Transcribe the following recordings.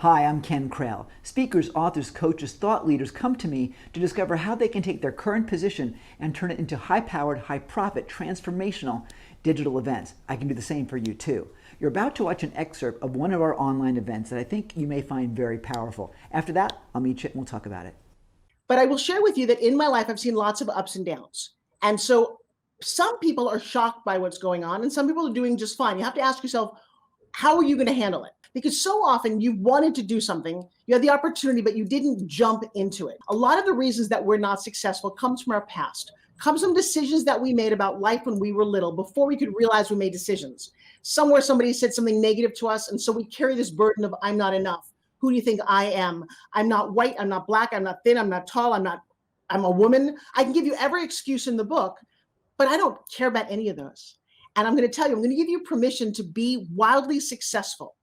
Hi, I'm Ken Krell. Speakers, authors, coaches, thought leaders come to me to discover how they can take their current position and turn it into high-powered, high-profit, transformational digital events. I can do the same for you too. You're about to watch an excerpt of one of our online events that I think you may find very powerful. After that, I'll meet you and we'll talk about it. But I will share with you that in my life, I've seen lots of ups and downs. And so some people are shocked by what's going on and some people are doing just fine. You have to ask yourself, how are you going to handle it? Because so often you wanted to do something, you had the opportunity, but you didn't jump into it. A lot of the reasons that we're not successful comes from our past, comes from decisions that we made about life when we were little, before we could realize we made decisions. Somewhere somebody said something negative to us, and so we carry this burden of I'm not enough. Who do you think I am? I'm not white, I'm not black, I'm not thin, I'm not tall, I'm a woman. I can give you every excuse in the book, but I don't care about any of those. And I'm going to tell you, I'm going to give you permission to be wildly successful.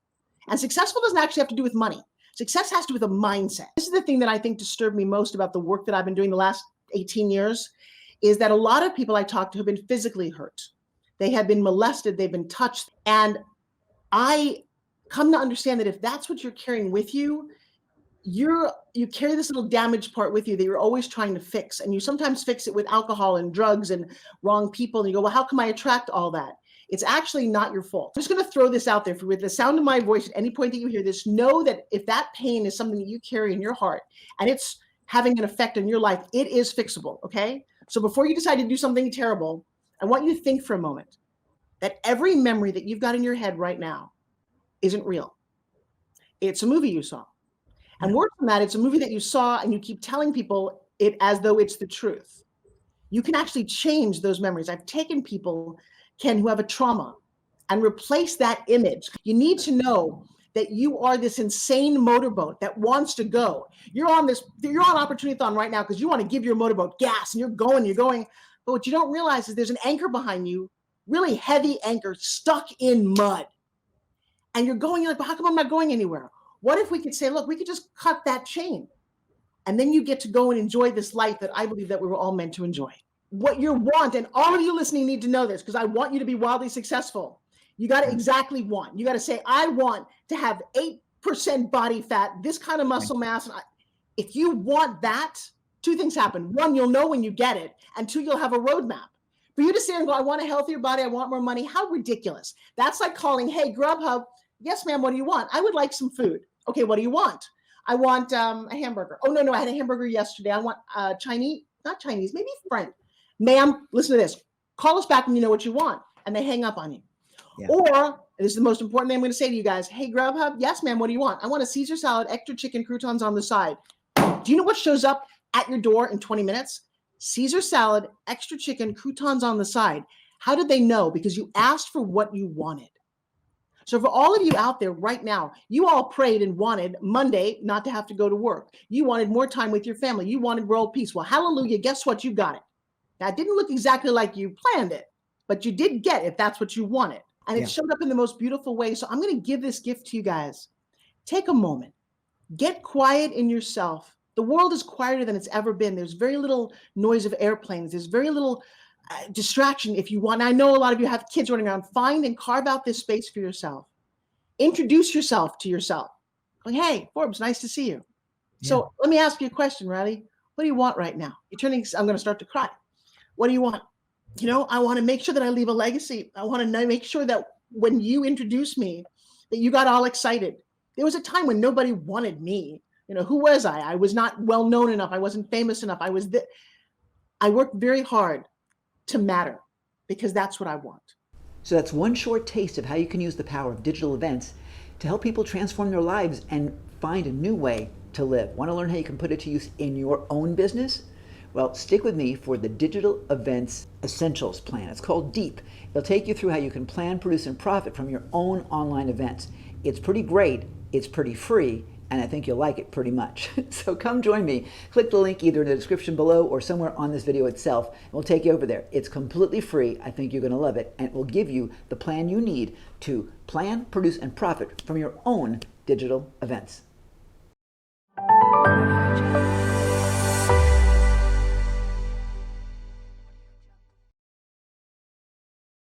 And successful doesn't actually have to do with money. Success has to do with a mindset. This is the thing that I think disturbed me most about the work that I've been doing the last 18 years, is that a lot of people I talk to have been physically hurt. They have been molested, they've been touched. And I come to understand that if that's what you're carrying with you, you carry this little damaged part with you that you're always trying to fix. And you sometimes fix it with alcohol and drugs and wrong people. And you go, well, how come I attract all that? It's actually not your fault. I'm just going to throw this out there for with the sound of my voice. At any point that you hear this, know that if that pain is something that you carry in your heart and it's having an effect on your life, it is fixable. Okay. So before you decide to do something terrible, I want you to think for a moment that every memory that you've got in your head right now isn't real. It's a movie you saw. And worse than that, it's a movie that you saw and you keep telling people it as though it's the truth. You can actually change those memories. I've taken people, Ken, who have a trauma and replace that image. You need to know that you are this insane motorboat that wants to go. You're on Opportunity-thon right now because you want to give your motorboat gas and you're going. But what you don't realize is there's an anchor behind you, really heavy anchor stuck in mud. And you're like, but how come I'm not going anywhere? What if we could say, look, we could just cut that chain and then you get to go and enjoy this life that I believe that we were all meant to enjoy. What you want, and all of you listening need to know this because I want you to be wildly successful. You got to exactly want. You got to say, I want to have 8% body fat, this kind of muscle mass. If you want that, two things happen. One, you'll know when you get it. And two, you'll have a roadmap. For you to sit and go, I want a healthier body, I want more money. How ridiculous. That's like calling, hey, Grubhub. Yes, ma'am, what do you want? I would like some food. Okay, what do you want? I want a hamburger. Oh, no, I had a hamburger yesterday. I want Chinese, not Chinese, maybe French. Ma'am, listen to this. Call us back when you know what you want. And they hang up on you. Yeah. Or, this is the most important thing I'm going to say to you guys. Hey, Grubhub, yes, ma'am, what do you want? I want a Caesar salad, extra chicken, croutons on the side. Do you know what shows up at your door in 20 minutes? Caesar salad, extra chicken, croutons on the side. How did they know? Because you asked for what you wanted. So for all of you out there right now, you all prayed and wanted Monday not to have to go to work. You wanted more time with your family. You wanted world peace. Well, hallelujah, guess what? You got it. Now, it didn't look exactly like you planned it, but you did get it. That's what you wanted. And it showed up in the most beautiful way. So I'm going to give this gift to you guys. Take a moment. Get quiet in yourself. The world is quieter than it's ever been. There's very little noise of airplanes. There's very little distraction if you want. I know a lot of you have kids running around. Find and carve out this space for yourself. Introduce yourself to yourself. Like, hey, Forbes, nice to see you. Yeah. So let me ask you a question, Riley. What do you want right now? I'm going to start to cry. What do you want? I want to make sure that I leave a legacy. I want to make sure that when you introduce me, that you got all excited. There was a time when nobody wanted me. Who was I? I was not well known enough. I wasn't famous enough. I worked very hard to matter because that's what I want. So that's one short taste of how you can use the power of digital events to help people transform their lives and find a new way to live. Want to learn how you can put it to use in your own business? Well, stick with me for the Digital Events Essentials Plan. It's called DEEP. It'll take you through how you can plan, produce, and profit from your own online events. It's pretty great, it's pretty free, and I think you'll like it pretty much. So come join me. Click the link either in the description below or somewhere on this video itself, and we'll take you over there. It's completely free. I think you're going to love it, and it will give you the plan you need to plan, produce, and profit from your own digital events.